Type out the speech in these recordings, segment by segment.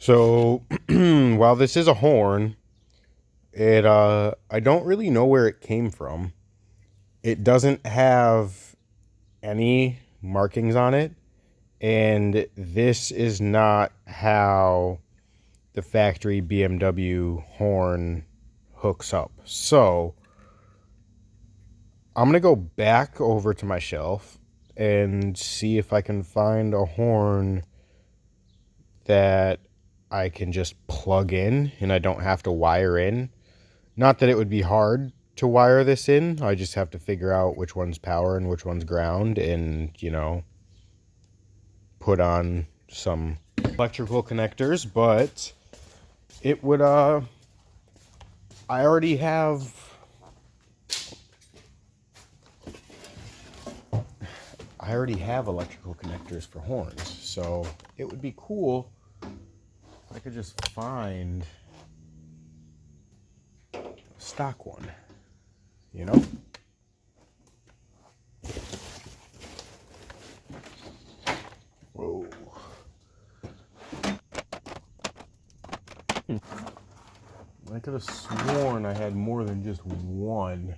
So while this is a horn, it I don't really know where it came from. It doesn't have any markings on it, and this is not how the factory BMW horn hooks up. So I'm gonna go back over to my shelf and see if I can find a horn that I can just plug in and I don't have to wire in. Not that it would be hard to wire this in. I just have to figure out which one's power and which one's ground and, put on some electrical connectors, but it would I already have electrical connectors for horns. So it would be cool if I could just find a stock one, you know? Whoa. I could have sworn I had more than just one.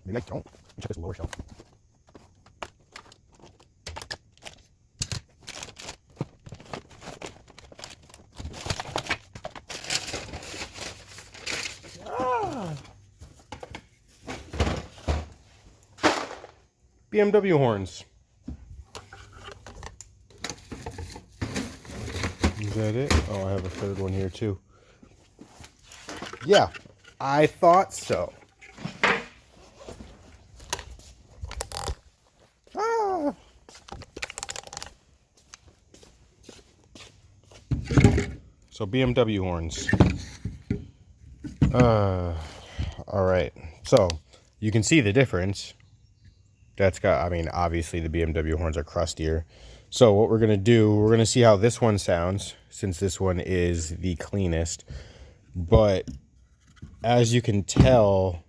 Maybe I don't. Check this lower shelf. BMW horns. Is that it? Oh, I have a third one here too. Yeah, I thought so. Ah. So BMW horns. All right. So you can see the difference. That's got, I mean, obviously the BMW horns are crustier. So what we're going to do, we're going to see how this one sounds, since this one is the cleanest. But as you can tell,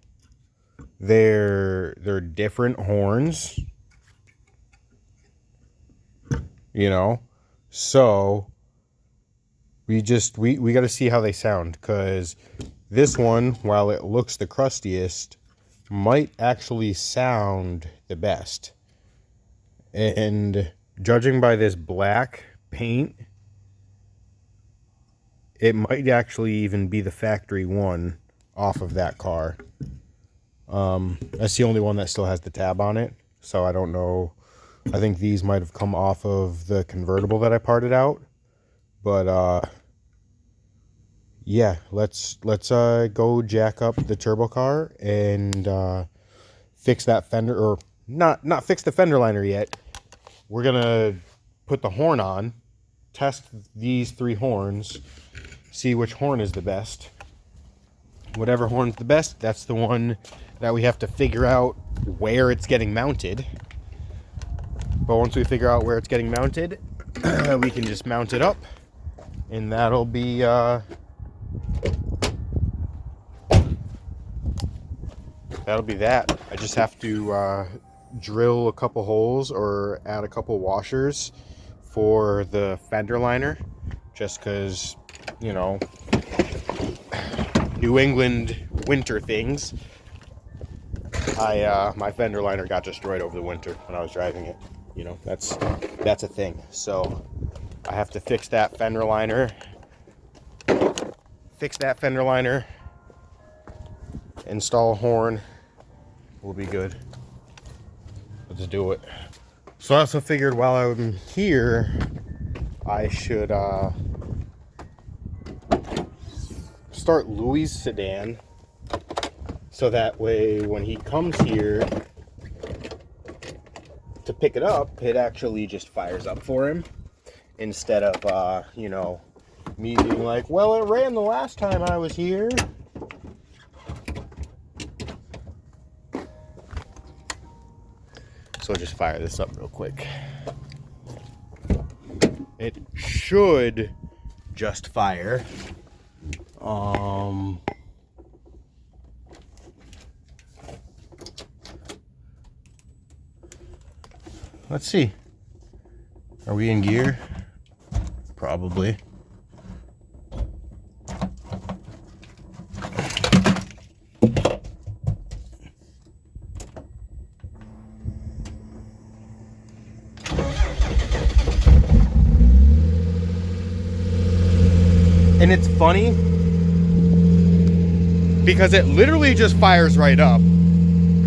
they're different horns, So we got to see how they sound, because this one, while it looks the crustiest, might actually sound the best. And judging by this black paint, it might actually even be the factory one off of that car. That's the only one that still has the tab on it, so I don't know. I think these might have come off of the convertible that I parted out. But yeah, let's go jack up the turbo car and fix that fender, or not fix the fender liner yet. We're gonna put the horn on, test these 3 horns, see which horn is the best. Whatever horn's the best, that's the one that we have to figure out where it's getting mounted. But once we figure out where it's getting mounted, we can just mount it up, and that'll be that. I just have to drill a couple holes or add a couple washers for the fender liner, just because, New England winter things. My fender liner got destroyed over the winter when I was driving it. That's a thing. So I have to fix that fender liner. Install a horn. We'll be good. Let's do it. So I also figured while I'm here, I should start Louis' sedan, so that way when he comes here to pick it up, it actually just fires up for him, instead of me being like, well, it ran the last time I was here. So I'll just fire this up real quick. It should just fire. Let's see. Are we in gear? Probably. And it's funny because it literally just fires right up.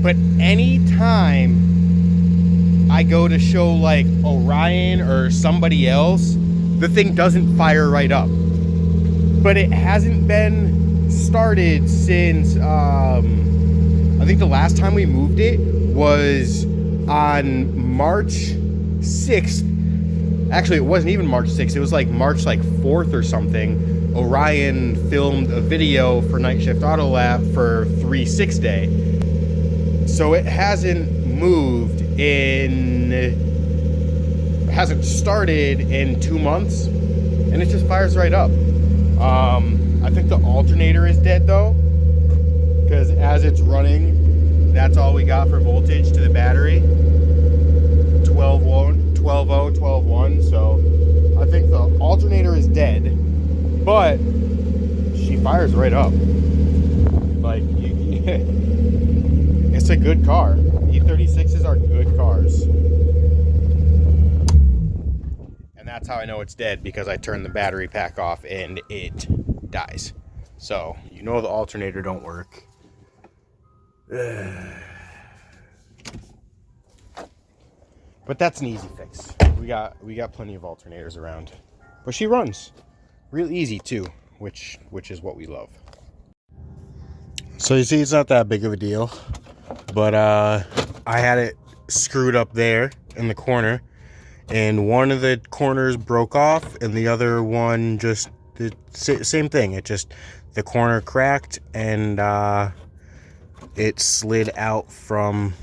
But anytime I go to show like Orion or somebody else, the thing doesn't fire right up. But it hasn't been started since, I think the last time we moved it was on March 6th. Actually, it wasn't even March 6th. It was like March 4th or something. Orion filmed a video for Night Shift Auto Lab for 3-6 day. So it hasn't moved hasn't started in 2 months, and it just fires right up. I think the alternator is dead though, because as it's running, that's all we got for voltage to the battery. 12-0, 12-1, so I think the alternator is dead, but she fires right up. Like, it's a good car. E36s are good cars. And that's how I know it's dead, because I turned the battery pack off and it dies. So, you know the alternator don't work. But that's an easy fix. We got plenty of alternators around. But she runs real easy too, which is what we love. So you see, it's not that big of a deal, but I had it screwed up there in the corner, and one of the corners broke off, and the other one just the same thing. It just, the corner cracked, and it slid out from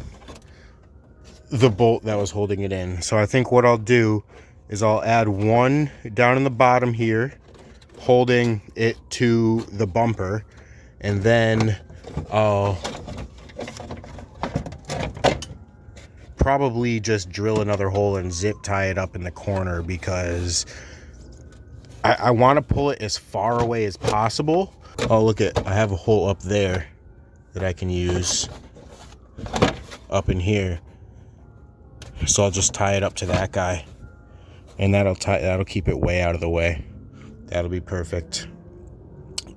the bolt that was holding it in. So I think what I'll do is I'll add one down in the bottom here, holding it to the bumper, and then I'll probably just drill another hole and zip tie it up in the corner, because I want to pull it as far away as possible. Oh, look at, I have a hole up there that I can use up in here. So I'll just tie it up to that guy, and that'll keep it way out of the way. That'll be perfect.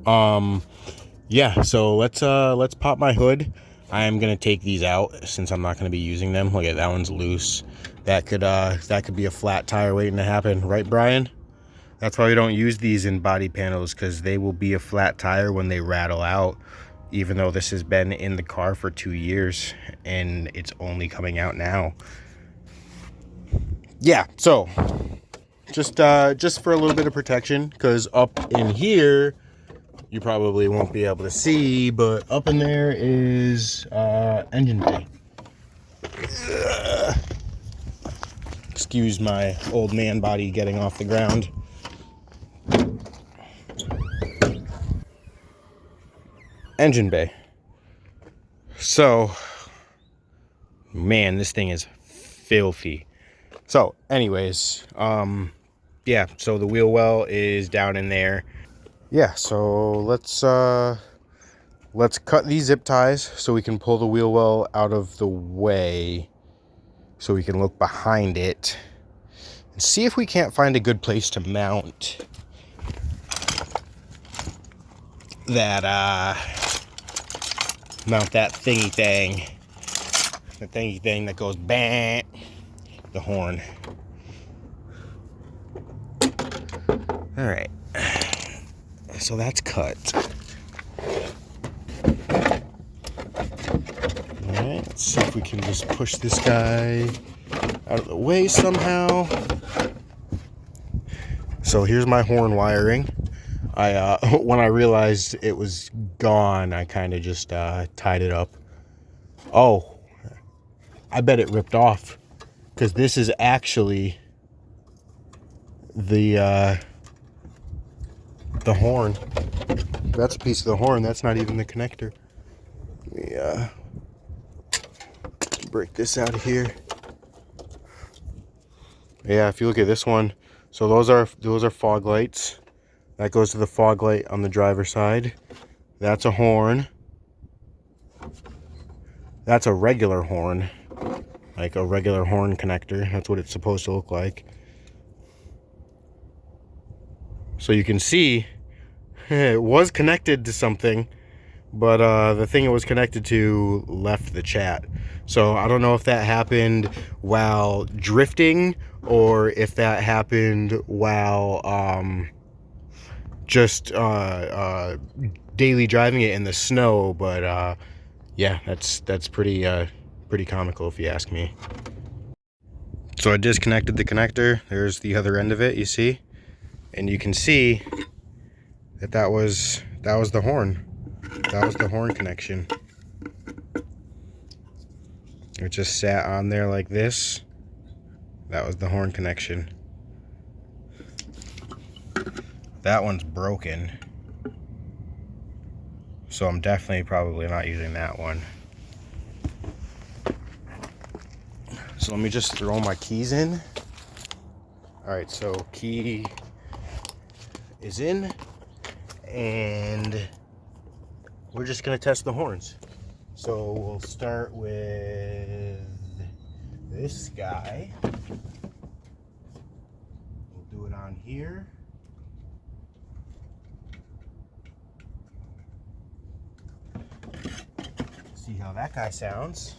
Yeah, so let's pop my hood. I am gonna take these out since I'm not gonna be using them. Look at that, one's loose. That could be a flat tire waiting to happen, right, Brian? That's why we don't use these in body panels, because they will be a flat tire when they rattle out, even though this has been in the car for 2 years and it's only coming out now. Yeah, so just for a little bit of protection, because up in here you probably won't be able to see, but up in there is engine bay. Excuse my old man body getting off the ground. Engine bay. So, man, this thing is filthy. So, anyways, yeah, so the wheel well is down in there. Yeah, so let's cut these zip ties so we can pull the wheel well out of the way, so we can look behind it and see if we can't find a good place to mount that thingy thing. The thingy thing that goes bang, the horn. All right. So that's cut. Alright, let's see if we can just push this guy out of the way somehow. So here's my horn wiring. When I realized it was gone, I kind of just tied it up. Oh, I bet it ripped off, because this is actually the horn. That's a piece of the horn. That's not even the connector. Let me break this out of here. Yeah, if you look at this one, so those are fog lights. That goes to the fog light on the driver's side. That's a horn. That's a regular horn, like a regular horn connector. That's what it's supposed to look like. So you can see it was connected to something, but the thing it was connected to left the chat. So I don't know if that happened while drifting or if that happened while just daily driving it in the snow. But yeah, that's pretty comical if you ask me. So I disconnected the connector. There's the other end of it, you see, and you can see that was the horn. That was the horn connection. It just sat on there like this. That was the horn connection. That one's broken, so I'm definitely probably not using that one. So let me just throw my keys in. All right, so key is in, and we're just gonna test the horns. So we'll start with this guy. We'll do it on here. See how that guy sounds.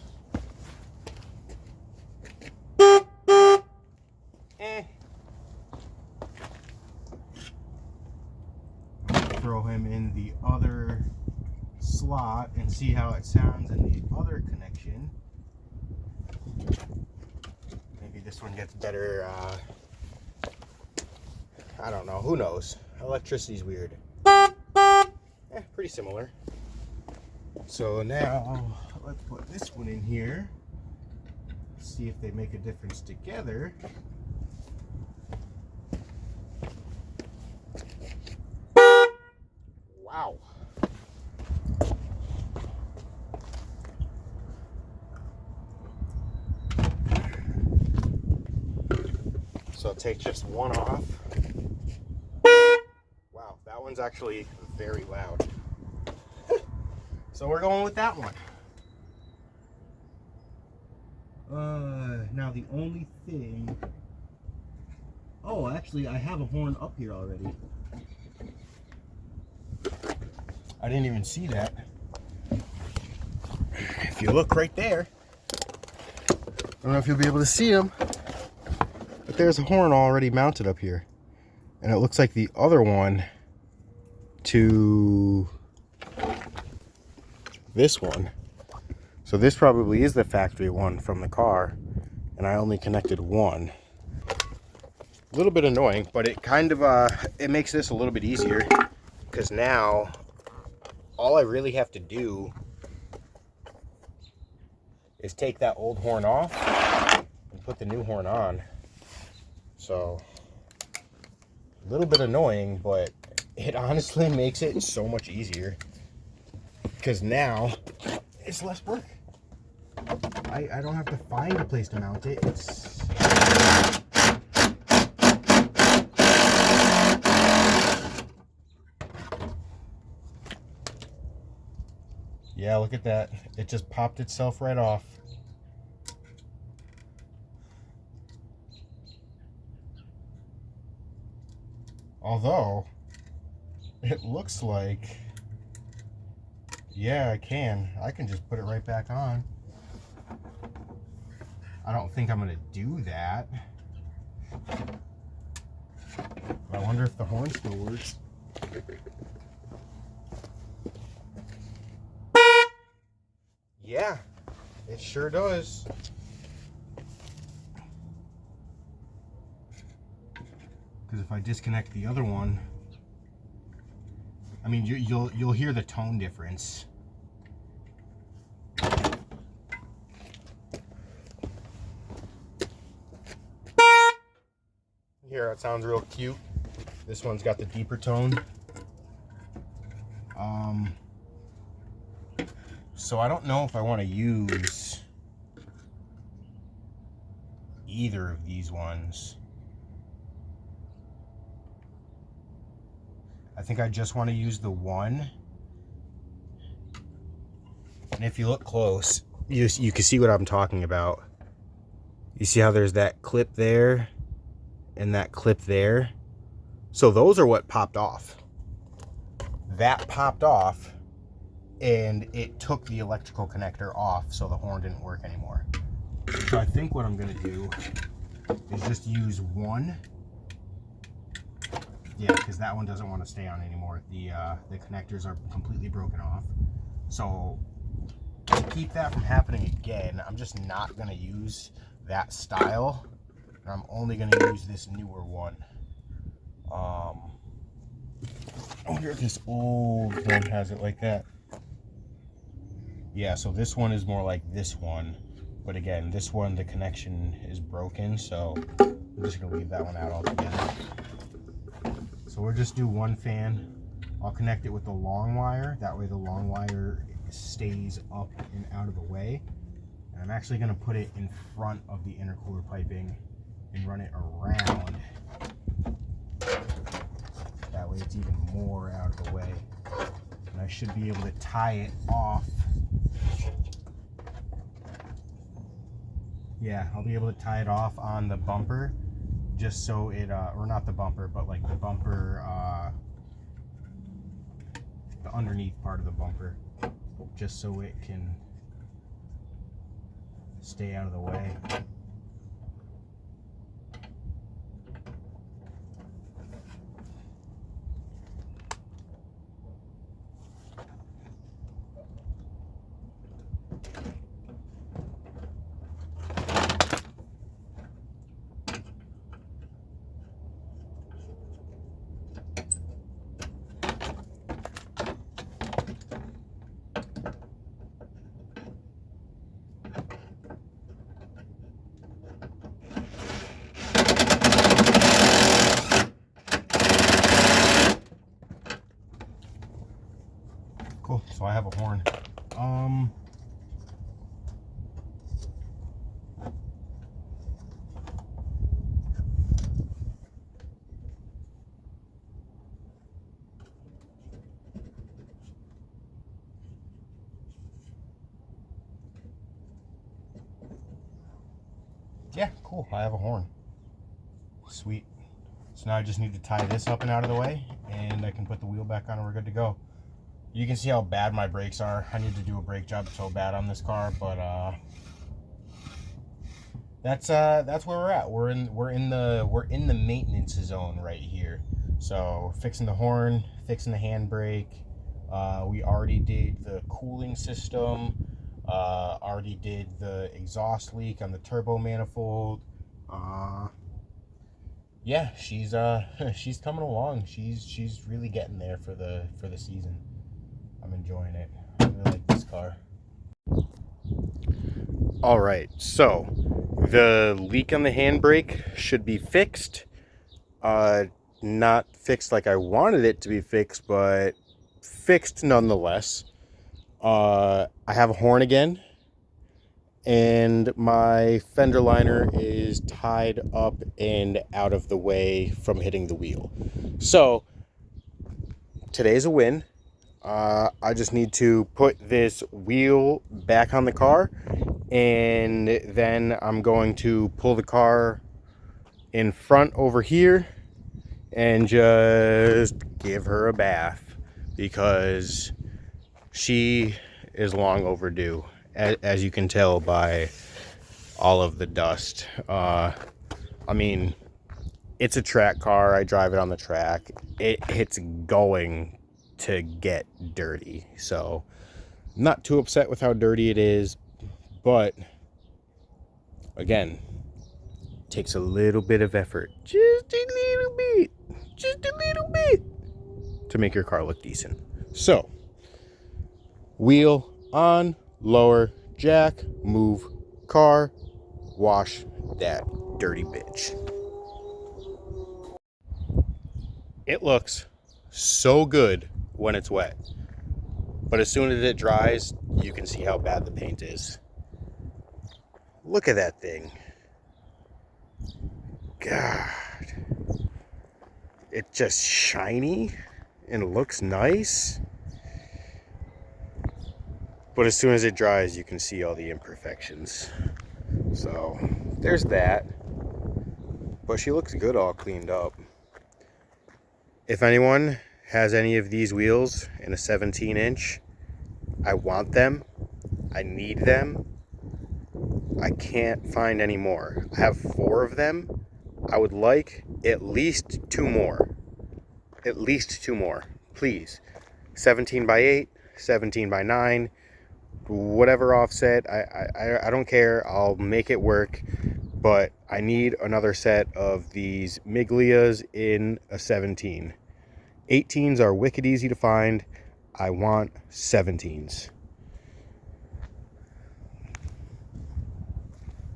Throw him in the other slot and see how it sounds in the other connection. Maybe this one gets better. I don't know. Who knows? Electricity's weird. Pretty similar. So now let's put this one in here. See if they make a difference together. Wow. So I'll take just one off. Wow, that one's actually very loud. So we're going with that one. Now the only thing... Oh, actually I have a horn up here already. I didn't even see that. If you look right there, I don't know if you'll be able to see them, but there's a horn already mounted up here. And it looks like the other one to this one. So this probably is the factory one from the car, and I only connected one. A little bit annoying, but it kind of it makes this a little bit easier, because now all I really have to do is take that old horn off and put the new horn on. So a little bit annoying, but it honestly makes it so much easier, because now it's less work. I don't have to find a place to mount it. It's yeah, look at that. It just popped itself right off. Although, it looks like, yeah, I can just put it right back on. I don't think I'm gonna do that. I wonder if the horn still works. Yeah, it sure does. Because if I disconnect the other one, I mean, you'll hear the tone difference. Here, it sounds real cute. This one's got the deeper tone. So I don't know if I want to use either of these ones. I think I just want to use the one. And if you look close, you can see what I'm talking about. You see how there's that clip there and that clip there? So those are what popped off. That popped off and it took the electrical connector off, so the horn didn't work anymore. So I think what I'm gonna do is just use one. Yeah, because that one doesn't want to stay on anymore. The connectors are completely broken off. So to keep that from happening again, I'm just not gonna use that style. And I'm only gonna use this newer one. I wonder if this old one has it like that. Yeah, so this one is more like this one. But again, this one, the connection is broken, so I'm just gonna leave that one out altogether. So we'll just do one fan. I'll connect it with the long wire. That way the long wire stays up and out of the way. And I'm actually gonna put it in front of the intercooler piping and run it around. That way it's even more out of the way. And I should be able to tie it off. Yeah, I'll be able to tie it off on the bumper, just so it, or not the bumper, but like the bumper, the underneath part of the bumper, just so it can stay out of the way. Cool, so I have a horn. Yeah, cool, I have a horn. Sweet. So now I just need to tie this up and out of the way, and I can put the wheel back on and we're good to go. You can see how bad my brakes are. I need to do a brake job so bad on this car, but that's where we're at. We're in the maintenance zone right here. So fixing the horn, fixing the handbrake. We already did the cooling system. Already did the exhaust leak on the turbo manifold. Yeah, she's coming along. She's really getting there for the season. I'm enjoying it. I really like this car. All right, so the leak on the handbrake should be fixed. Not fixed like I wanted it to be fixed, but fixed nonetheless. I have a horn again, and my fender liner is tied up and out of the way from hitting the wheel. So today's a win. I just need to put this wheel back on the car, and then I'm going to pull the car in front over here and just give her a bath, because she is long overdue, as you can tell by all of the dust. I mean, it's a track car. I drive it on the track. It's going to get dirty, so I'm not too upset with how dirty it is, but again, it takes a little bit of effort, just a little bit to make your car look decent. So wheel on, lower, jack, move car, wash that dirty bitch. It looks so good when it's wet, but as soon as it dries, you can see how bad the paint is. Look at that thing. God. It's just shiny and looks nice. But as soon as it dries, you can see all the imperfections. So there's that. But she looks good all cleaned up. If anyone has any of these wheels in a 17-inch, I want them. I need them. I can't find any more. I have 4 of them. I would like at least 2 more. At least 2 more, please. 17 by 8, 17 by 9, whatever offset. I don't care. I'll make it work. But I need another set of these Miglias in a 17. 18s are wicked easy to find. I want 17s.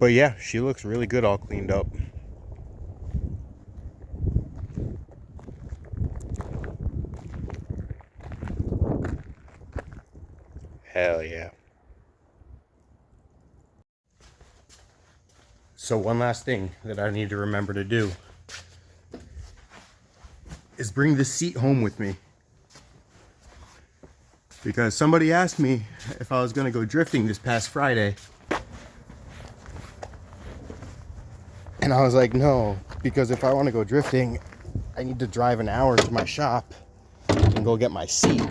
But yeah, she looks really good all cleaned up. Hell yeah. So one last thing that I need to remember to do is bring the seat home with me. Because somebody asked me if I was going to go drifting this past Friday. And I was like, no, because if I want to go drifting, I need to drive an hour to my shop and go get my seat.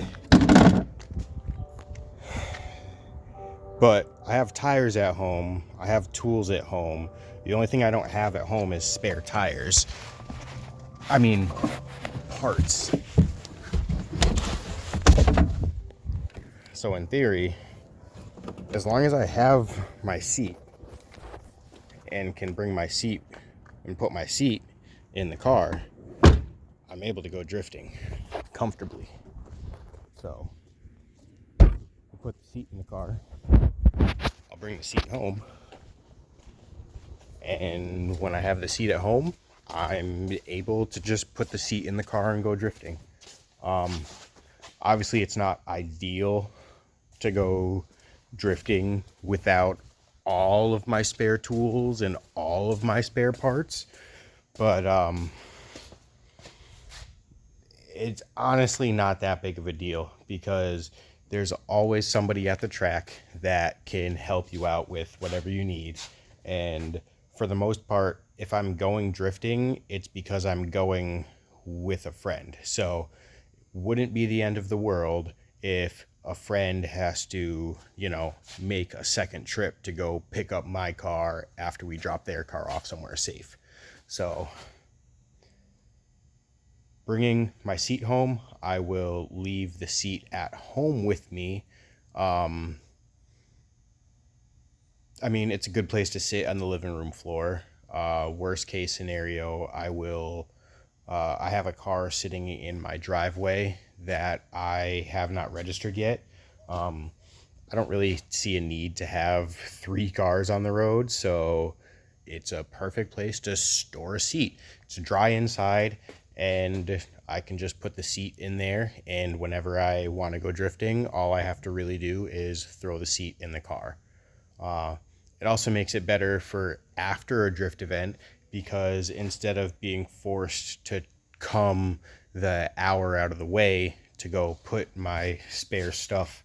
But I have tires at home. I have tools at home. The only thing I don't have at home is spare tires. I mean, parts. So in theory, as long as I have my seat and can bring my seat and put my seat in the car, I'm able to go drifting comfortably. So I'll put the seat in the car. I'll bring the seat home. And when I have the seat at home, I'm able to just put the seat in the car and go drifting. Obviously, it's not ideal to go drifting without all of my spare tools and all of my spare parts. But it's honestly not that big of a deal because there's always somebody at the track that can help you out with whatever you need. And for the most part, if I'm going drifting, it's because I'm going with a friend. So wouldn't be the end of the world if a friend has to, make a second trip to go pick up my car after we drop their car off somewhere safe. So bringing my seat home, I will leave the seat at home with me. It's a good place to sit on the living room floor. Worst case scenario, I have a car sitting in my driveway that I have not registered yet. I don't really see a need to have 3 cars on the road, so it's a perfect place to store a seat. It's dry inside, and I can just put the seat in there, and whenever I want to go drifting, all I have to really do is throw the seat in the car. It also makes it better for after a drift event because instead of being forced to come the hour out of the way to go put my spare stuff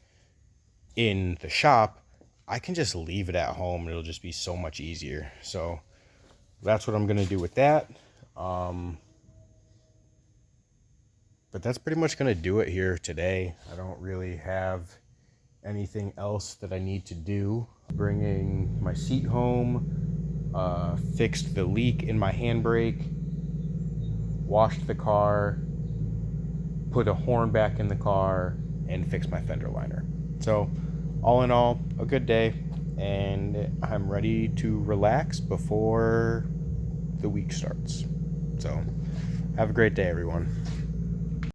in the shop, I can just leave it at home and it'll just be so much easier. So that's what I'm going to do with that. But that's pretty much going to do it here today. I don't really have anything else that I need to do. Bringing my seat home, fixed the leak in my handbrake, washed the car, put a horn back in the car, and fixed my fender liner. So all in all, a good day, and I'm ready to relax before the week starts. So have a great day, everyone.